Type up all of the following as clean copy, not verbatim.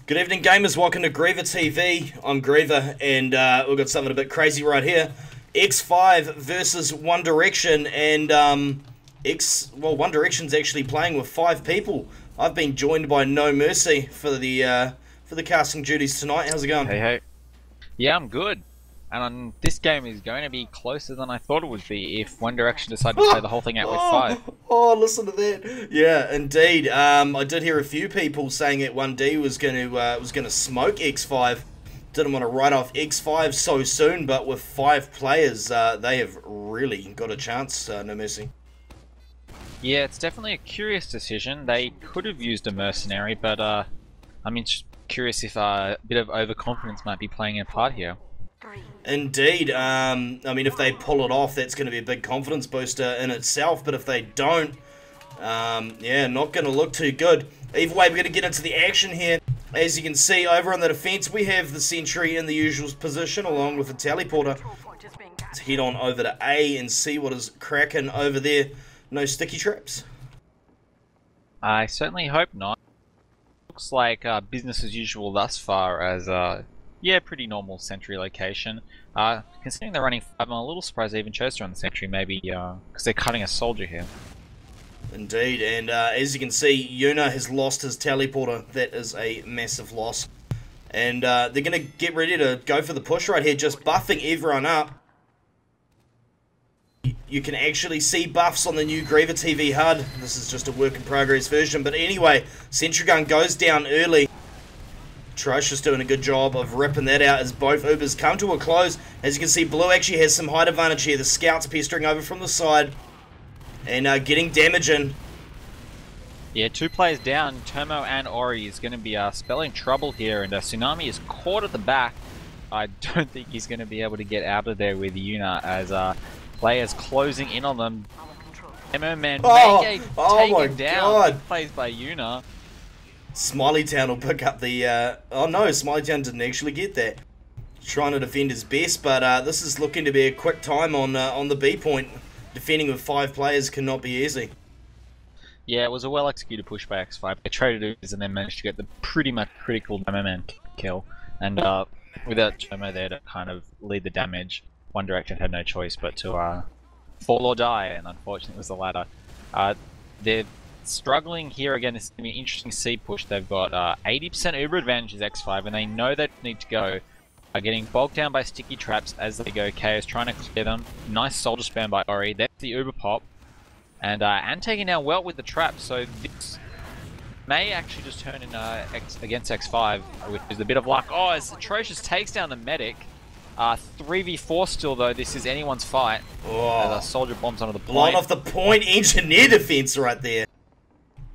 Good evening, gamers. Welcome to GreaverTV. I'm Greaver, and we've got something a bit crazy right here. X5 versus One Direction, and One Direction's actually playing with 5 people. I've been joined by No Mercy for the casting duties tonight. How's it going? Hey, hey. Yeah, I'm good. And this game is going to be closer than I thought it would be if One Direction decided to play the whole thing out with 5. Oh, listen to that! Yeah, indeed. I did hear a few people saying that 1D was going to smoke X5. Didn't want to write off X5 so soon, but with 5 players, they have really got a chance. No Mercy. Yeah, it's definitely a curious decision. They could have used a mercenary, but I'm just curious if a bit of overconfidence might be playing a part here. Indeed. I mean, if they pull it off, that's going to be a big confidence booster in itself. But if they don't, yeah, not going to look too good. Either way, we're going to get into the action here. As you can see, over on the defense, we have the sentry in the usual position, along with the teleporter. Let's head on over to A and see what is cracking over there. No sticky traps? I certainly hope not. Looks like business as usual thus far, as yeah, pretty normal sentry location. Considering they're running 5, I'm a little surprised they even chose to run the sentry, maybe because they're cutting a soldier here. Indeed, and as you can see, Yuna has lost his teleporter. That is a massive loss. And they're going to get ready to go for the push right here, just buffing everyone up. You can actually see buffs on the new GreaverTV HUD. This is just a work in progress version, but anyway, sentry gun goes down early. Atrocious doing a good job of ripping that out as both Ubers come to a close. As you can see, Blue actually has some height advantage here. The scouts pestering over from the side and getting damage in. Yeah, 2 players down. Termo and Ori is going to be spelling trouble here, and Tsunami is caught at the back. I don't think he's going to be able to get out of there with Yuna as players closing in on them. Demo Man taken down. God. Plays by Yuna. Smiley Town will pick up the... oh no, Smiley Town didn't actually get that. Trying to defend his best, but this is looking to be a quick time on the B point. Defending with 5 players cannot be easy. Yeah, it was a well executed push by X5. They traded Ubers and then managed to get the pretty much critical Demo Man kill. And without Tomo there to kind of lead the damage, One Direction had no choice but to fall or die, and unfortunately it was the latter. They're struggling here again. It's going to be an interesting C push. They've got 80% Uber advantage as X5, and they know they need to go. Getting bogged down by sticky traps as they go. K is trying to clear them. Nice soldier spam by Ori. That's the Uber pop. And taking down well with the trap, so this may actually just turn in against X5, which is a bit of luck. Oh, as Atrocious takes down the medic. 3v4 still though, this is anyone's fight. Oh. As a soldier bombs onto the point. Blown off the point, engineer defense right there.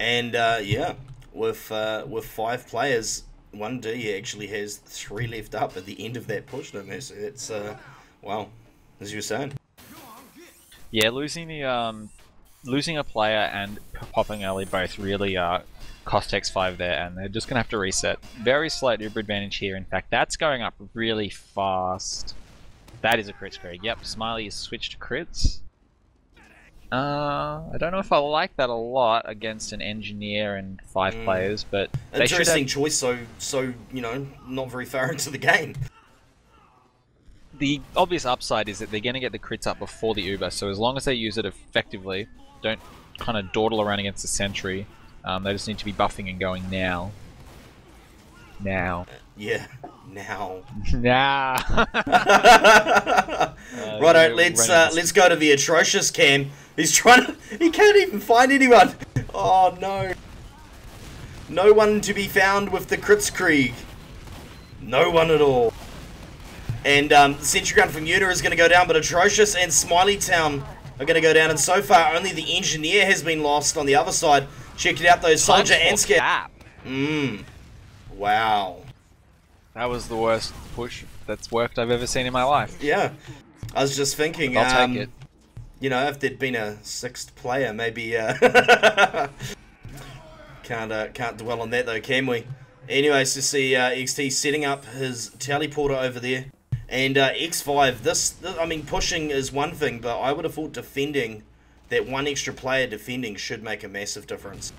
And yeah, with 5 players, 1D actually has 3 left up at the end of that push. No mercy. It's wow, as you were saying. Yeah, losing a player and popping early both really cost X5 there, and they're just gonna have to reset. Very slight Uber advantage here. In fact, that's going up really fast. That is a crit screen. Yep, Smiley is switched to crits. I don't know if I like that a lot against an engineer and 5 players, but they interesting choice. So you know, not very far into the game. The obvious upside is that they're going to get the crits up before the Uber, so as long as they use it effectively, don't kind of dawdle around against the sentry. They just need to be buffing and going now. Yeah, now. Nah. Righto, let's go to the Atrocious cam. He's trying to... He can't even find anyone. Oh, no. No one to be found with the Kritzkrieg. No one at all. And the sentry gun from Yuna is going to go down, but Atrocious and Smiley Town are going to go down. And so far, only the engineer has been lost on the other side. Check it out, though. Soldier and Scout. Wow. That was the worst push that's worked I've ever seen in my life. Yeah. I was just thinking, I'll take it. You know, if there'd been a 6th player, maybe can't dwell on that though, can we? Anyways, to see XT setting up his teleporter over there, and X5. This, I mean, pushing is one thing, but I would have thought defending, that one extra player defending should make a massive difference.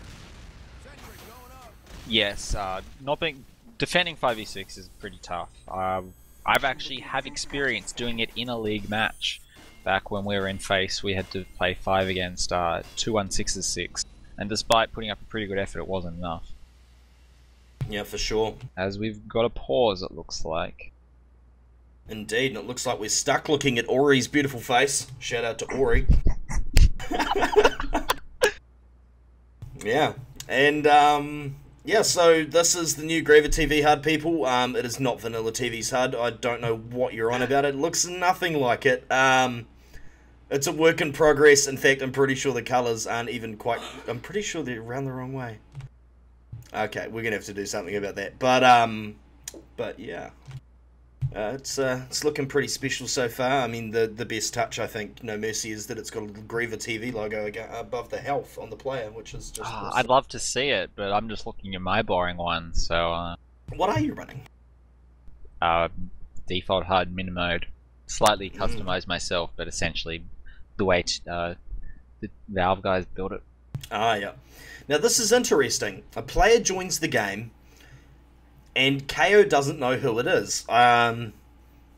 Yes, not being defending 5v6 is pretty tough. I've actually have experience doing it in a league match. Back when we were in face, we had to play 5 against 2-1-6-6, and despite putting up a pretty good effort, it wasn't enough. Yeah, for sure. As we've got a pause, it looks like. Indeed, and it looks like we're stuck looking at Ori's beautiful face. Shout out to Ori. Yeah, and yeah, so this is the new GreaverTV HUD, people. It is not Vanilla TV's HUD. I don't know what you're on about. It looks nothing like it. It's a work in progress. In fact, I'm pretty sure the colours aren't even quite... I'm pretty sure they're around the wrong way. Okay, we're going to have to do something about that. But yeah. It's looking pretty special so far. I mean, the best touch, I think, No Mercy, is that it's got a GreaverTV logo above the health on the player, which is just awesome. I'd love to see it, but I'm just looking at my boring one, so... What are you running? Default HUD, min mode. Slightly customized myself, but essentially the way the Valve guys built it. Ah, yeah. Now, this is interesting. A player joins the game, and KO doesn't know who it is.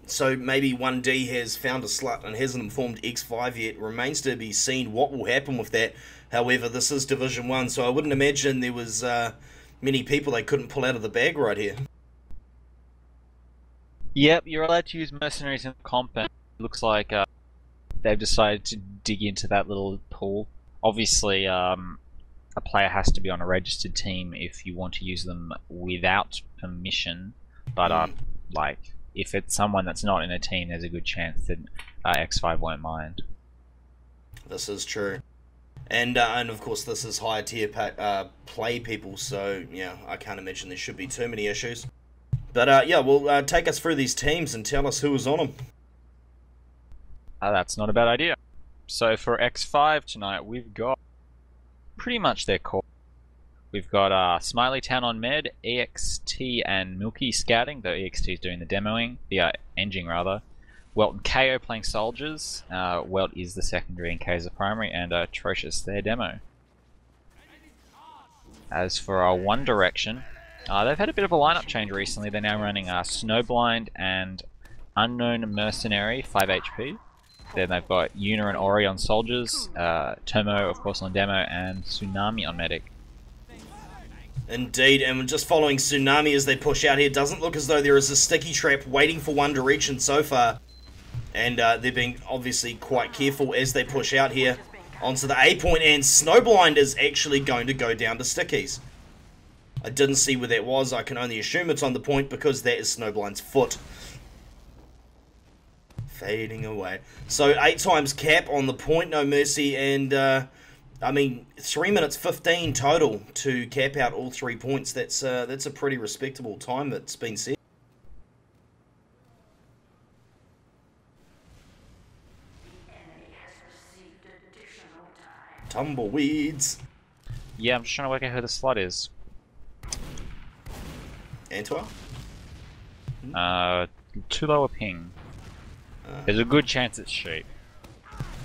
So maybe 1D has found a slut and hasn't informed X5 yet. Remains to be seen what will happen with that. However, this is Division 1, so I wouldn't imagine there was many people they couldn't pull out of the bag right here. Yep, you're allowed to use mercenaries in comp, and it looks like they've decided to dig into that little pool. Obviously, a player has to be on a registered team if you want to use them without permission, but like, if it's someone that's not in a team, there's a good chance that X5 won't mind. This is true. And of course this is higher tier play people, so yeah, I can't imagine there should be too many issues. But yeah, well, take us through these teams and tell us who was on them. That's not a bad idea. So for X5 tonight, we've got pretty much their core. We've got Smiley Town on med, EXT and Milky scouting, though EXT is doing the demoing, the engine rather. Welt and KO playing soldiers. Welt is the secondary and KO is the primary, and Atrocious their demo. As for our One Direction, they've had a bit of a lineup change recently. They're now running Snowblind and Unknown Mercenary 5 HP. Then they've got Una and Ori on soldiers, Tomo of course on demo, and Tsunami on medic. Indeed, and just following Tsunami as they push out here, doesn't look as though there is a sticky trap waiting for One Direction so far. And they're being obviously quite careful as they push out here onto the A point, and Snowblind is actually going to go down to stickies. I didn't see where that was. I can only assume it's on the point because that is Snowblind's foot. Fading away. So 8 times cap on the point, No Mercy, and I mean 3 minutes 15 total to cap out all 3 points. That's a pretty respectable time that's been set. Tumbleweeds. Yeah, I'm just trying to work out who the slut is. Antwerp? Too low a ping. There's a good chance it's sheep.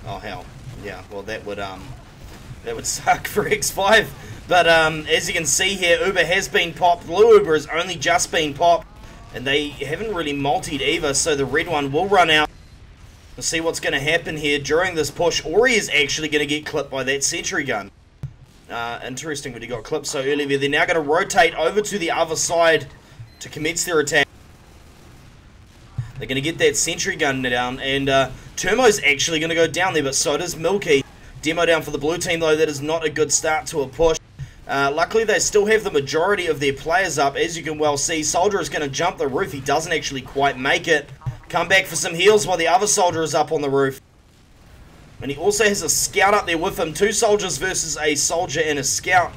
Oh hell, yeah. Well, that would suck for X5. But as you can see here, Uber has been popped. Blue Uber has only just been popped, and they haven't really multied either. So the red one will run out. We'll see what's going to happen here during this push. Ori is actually going to get clipped by that sentry gun. Interesting that he got clipped so early there. They're now going to rotate over to the other side to commence their attack. They're going to get that sentry gun down, and Turmo's actually going to go down there, but so does Milky. Demo down for the blue team, though. That is not a good start to a push. Luckily, they still have the majority of their players up, as you can well see. Soldier is going to jump the roof. He doesn't actually quite make it. Come back for some heals while the other soldier is up on the roof. And he also has a scout up there with him. 2 soldiers versus a soldier and a scout.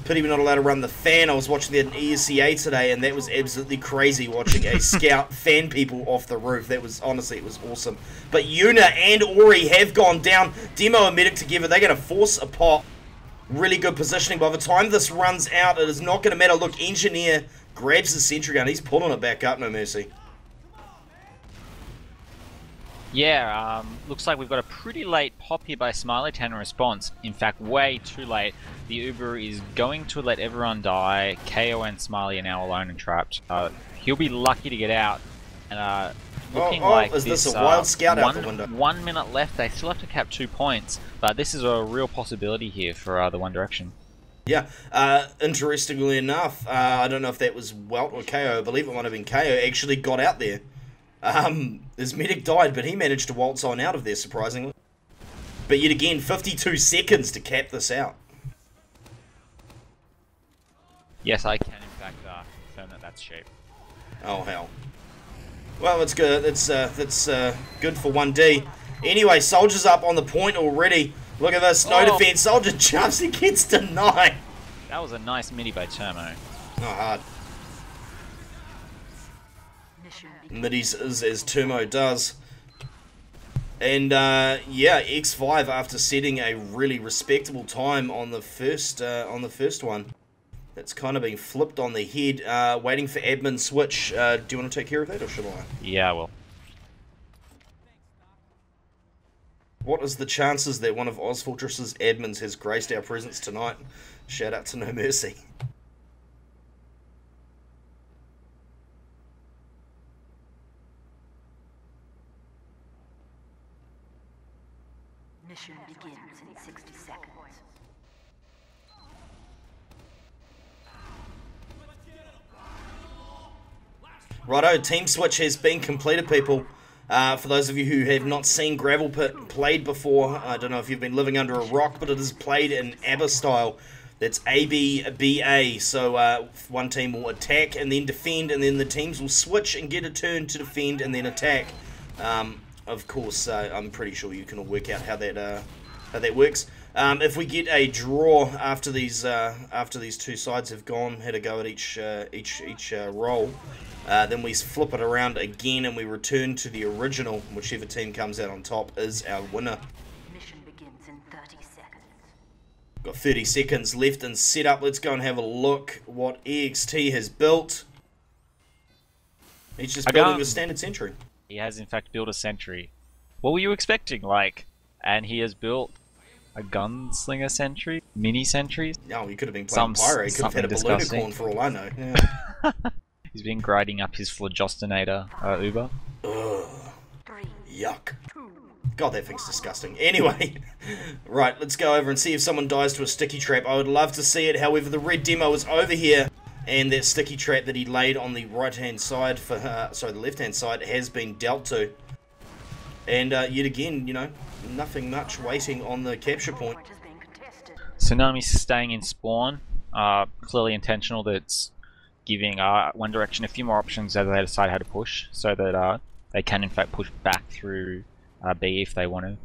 Pity we're not allowed to run the fan. I was watching that in ESCA today, and that was absolutely crazy, watching a scout fan people off the roof. That was, honestly, it was awesome. But Una and Ori have gone down. Demo and Medic together. They're going to force a pop. Really good positioning. By the time this runs out, it is not going to matter. Look, Engineer grabs the sentry gun. He's pulling it back up, No Mercy. Yeah, looks like we've got a pretty late pop here by Smiley Town in response. In fact, way too late. The Uber is going to let everyone die. KO and Smiley are now alone and trapped. He'll be lucky to get out. And looking like is this this, a wild scout out the window? 1 minute left. They still have to cap 2 points, but this is a real possibility here for the One Direction. Yeah, interestingly enough, I don't know if that was Welt or KO, I believe it might have been KO, actually got out there. His medic died, but he managed to waltz on out of there, surprisingly. But yet again, 52 seconds to cap this out. Yes, I can in fact confirm that that's shape. Oh, hell. Well, it's good. That's good for 1D. Anyway, Soldier's up on the point already. Look at this. No defense. Soldier jumps and gets denied. That was a nice midi by Termo. Not hard. Middies is as Termo does. And, yeah, X5 after setting a really respectable time on the first one. It's kind of being flipped on the head, waiting for admin switch. Do you want to take care of that, or should I? Yeah, I will. What is the chances that one of OzFortress's admins has graced our presence tonight? Shout out to No Mercy. Mission begins in 60 seconds. Righto, team switch has been completed, people. For those of you who have not seen Gravel Pit played before, I don't know if you've been living under a rock, but it is played in ABBA style. That's A-B-B-A, so one team will attack and then defend, and then the teams will switch and get a turn to defend and then attack. Of course, I'm pretty sure you can all work out how that works. If we get a draw after these two sides have had a go at each roll, then we flip it around again and we return to the original. Whichever team comes out on top is our winner. Mission begins in 30 seconds. Got 30 seconds left in setup. Let's go and have a look what EXT has built. He's just building a standard sentry. He has in fact built a sentry. What were you expecting? And he has built a gunslinger sentry, mini sentries. No, he could have been playing Pyro. He could have had a Balloonacorn for all I know. Yeah. He's been grinding up his Phlogostinator Uber. Ugh. Yuck. God, that thing's disgusting. Anyway, right, let's go over and see if someone dies to a sticky trap. I would love to see it. However, the red demo is over here, and that sticky trap that he laid on the right-hand side the left-hand side has been dealt to. And yet again, you know, nothing much waiting on the capture point. Tsunami's staying in spawn. Clearly intentional. That's giving One Direction a few more options as they decide how to push, so that they can in fact push back through B if they want to.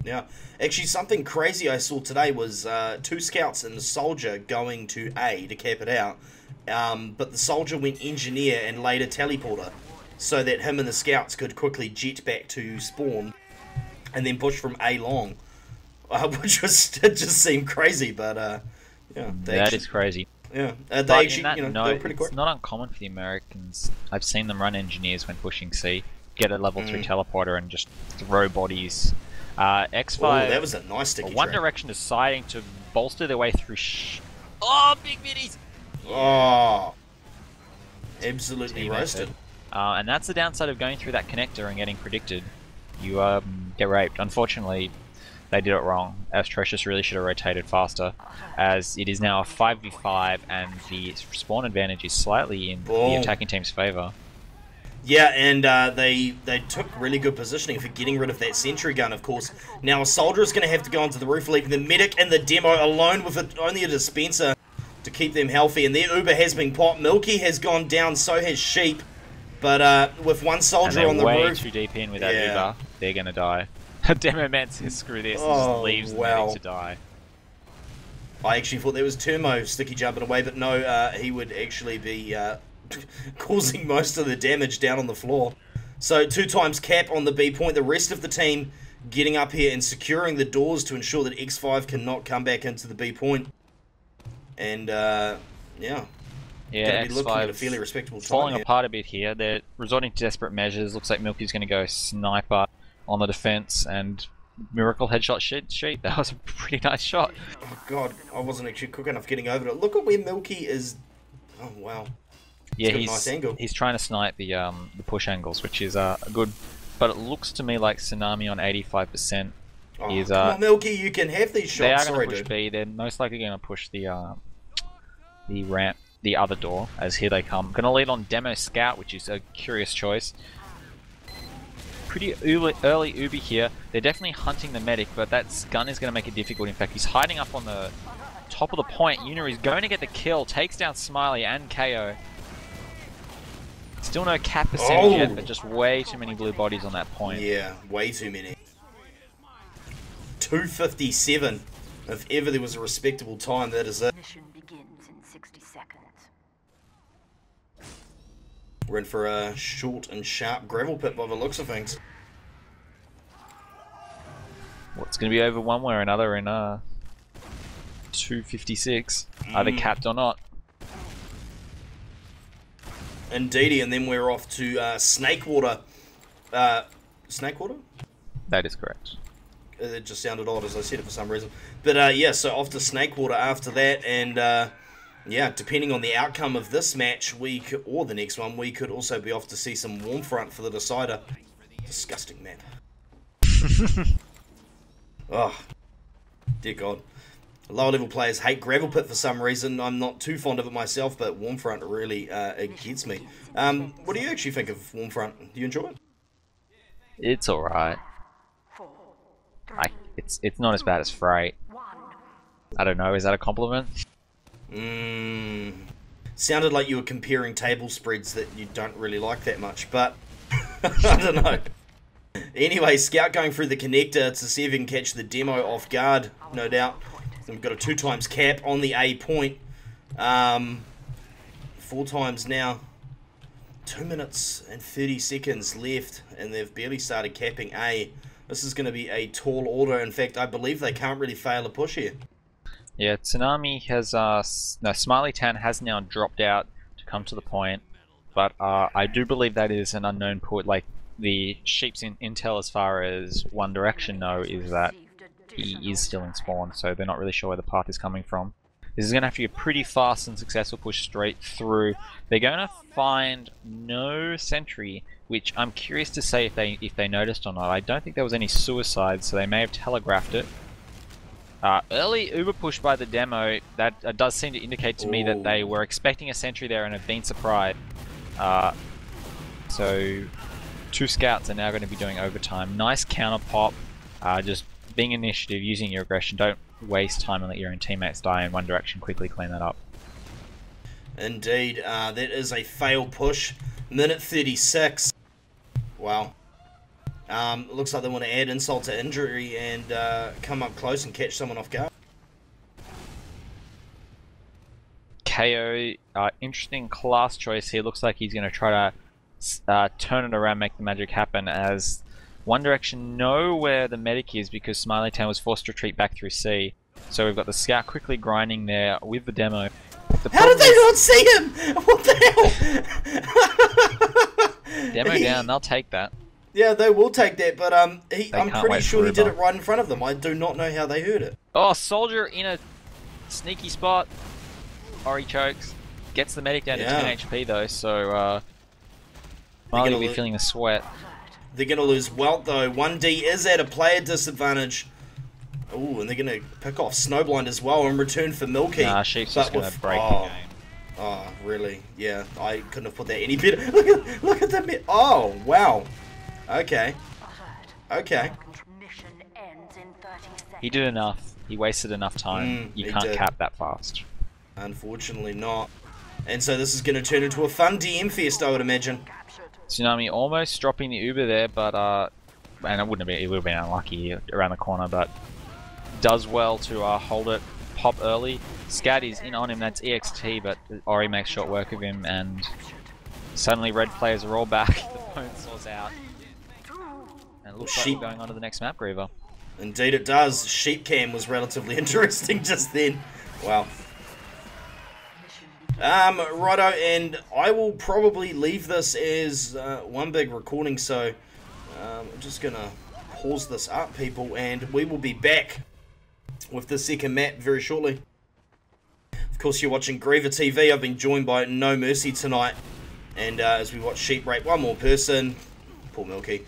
Yeah, actually something crazy I saw today was 2 scouts and the soldier going to A to cap it out, but the soldier went engineer and laid a teleporter so that him and the scouts could quickly jet back to spawn and then push from A long, which was, it just seemed crazy, but yeah. That is crazy. Yeah, they actually, they were pretty quick. It's not uncommon for the Americans. I've seen them run engineers when pushing C, get a level 3 teleporter and just throw bodies. X5. Oh, that was a nice sticky One trap. Direction deciding to bolster their way through. Oh, big minis! Oh, absolutely roasted. And that's the downside of going through that connector and getting predicted. You get raped. Unfortunately, they did it wrong. Atrocious really should have rotated faster, as it is now a 5v5 and the spawn advantage is slightly in the attacking team's favour. Yeah, and they took really good positioning for getting rid of that sentry gun, of course. Now a soldier is going to have to go onto the roof, leaving the medic and the demo alone with only a dispenser to keep them healthy. And their Uber has been popped. Milky has gone down, so has Sheep. But with one soldier on the roof... way too deep in with that Uber. They're going to die. Demo man says screw this and just leaves the medic to die. I actually thought there was Termo sticky jumping away, but no, he would actually be causing most of the damage down on the floor. So 2 times cap on the B point. The rest of the team getting up here and securing the doors to ensure that X5 cannot come back into the B point. And yeah, Yeah, be looking at a fairly respectable time falling here. Apart a bit here. They're resorting to desperate measures. Looks like Milky's going to go sniper. on the defense and miracle headshot sheet. That was a pretty nice shot. Oh god, I wasn't actually quick enough getting over it. Look at where Milky is. Oh wow. Yeah, got a nice angle. He's trying to snipe the push angles, which is good. But it looks to me like Tsunami on 85% is. Come on, Milky, you can have these shots. They are going to push dude. B. They're most likely going to push the ramp, the other door, as here they come. Going to lead on Demo Scout, which is a curious choice. Pretty early Uber here. They're definitely hunting the medic, but that gun is going to make it difficult. In fact, he's hiding up on the top of the point. Yuna is going to get the kill, takes down Smiley and KO. Still no cap percentage yet, but just way too many blue bodies on that point. Yeah, way too many. 2:57. If ever there was a respectable time, that is it. Mission begins in 60 seconds. We're in for a short and sharp gravel pit by the looks of things. What's going to be over one way or another in 2:56, either capped or not. Indeedy, and then we're off to Snakewater. Snakewater? That is correct. It just sounded odd as I said it for some reason. But yeah, so off to Snakewater after that, and yeah, depending on the outcome of this match, or the next one, we could also be off to see some Warmfront for the decider. Disgusting map. Oh, dear God. Lower level players hate Gravel Pit for some reason. I'm not too fond of it myself, but Warmfront really it gets me. What do you actually think of Warmfront? Do you enjoy it? It's alright. It's not as bad as Freight. I don't know, is that a compliment? Sounded like you were comparing table spreads that you don't really like that much, but I don't know. Anyway, Scout going through the connector to see if he can catch the demo off guard, no doubt. And we've got a 2x cap on the A point. 4 times now. 2 minutes and 30 seconds left, and they've barely started capping A. This is going to be a tall order. In fact, I believe they can't really fail a push here. Yeah, Tsunami has, no, Smiley Town has now dropped out to come to the point, but I do believe that is an unknown put. Like, the sheep's intel as far as One Direction know is that he is still in spawn, so they're not really sure where the path is coming from. This is going to have to be a pretty fast and successful push straight through. They're going to find no sentry, which I'm curious to say if they noticed or not. I don't think there was any suicide, so they may have telegraphed it. Early Uber push by the demo, that does seem to indicate to me that they were expecting a sentry there and have been surprised. So 2 scouts are now going to be doing overtime. Nice counter pop, just being initiative, using your aggression. Don't waste time and let your own teammates die in One Direction. Quickly clean that up. Indeed, that is a fail push. Minute 36. Wow. It looks like they want to add insult to injury and come up close and catch someone off guard. KO, interesting class choice here. Looks like he's going to try to turn it around, make the magic happen, as One Direction know where the medic is because Smiley Town was forced to retreat back through C. So we've got the scout quickly grinding there with the demo. How did they not see him? What the hell? Demo down, they'll take that. Yeah, they will take that, but I'm pretty sure he did it right in front of them. I do not know how they heard it. Oh, Soldier in a sneaky spot. Ori chokes. Gets the medic down to 10 HP though, so Smiley will be feeling the sweat. They're going to lose Welt though. 1D is at a player disadvantage. Ooh, and they're going to pick off Snowblind as well in return for Milky. Nah, Sheep's just going to break the game. Oh, really? Yeah, I couldn't have put that any better. Look at that. Oh, wow. Okay. Okay. He did enough. He wasted enough time. You can't cap that fast. Unfortunately not. And so this is going to turn into a fun DM fest, I would imagine. Tsunami almost dropping the Uber there, but and it would have been unlucky around the corner, but does well to hold it, pop early. Scat is in on him, that's EXT, but Ori makes short work of him, and suddenly red players are all back. The phone saw's out. And it looks like we're going on to the next map, Griever. Indeed it does. Sheep cam was relatively interesting just then. Wow. Righto, and I will probably leave this as one big recording, so I'm just gonna pause this up, people, and we will be back with the second map very shortly. Of course, you're watching GreaverTV. I've been joined by No Mercy tonight, and as we watch Sheep rape one more person, poor Milky.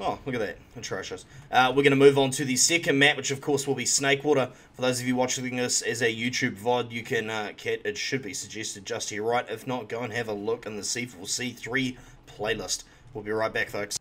Oh, look at that. Atrocious. We're going to move on to the second map, which of course will be Snakewater. For those of you watching this as a YouTube VOD, you can, it should be suggested just here, right? If not, go and have a look in the C4C3 playlist. We'll be right back, folks.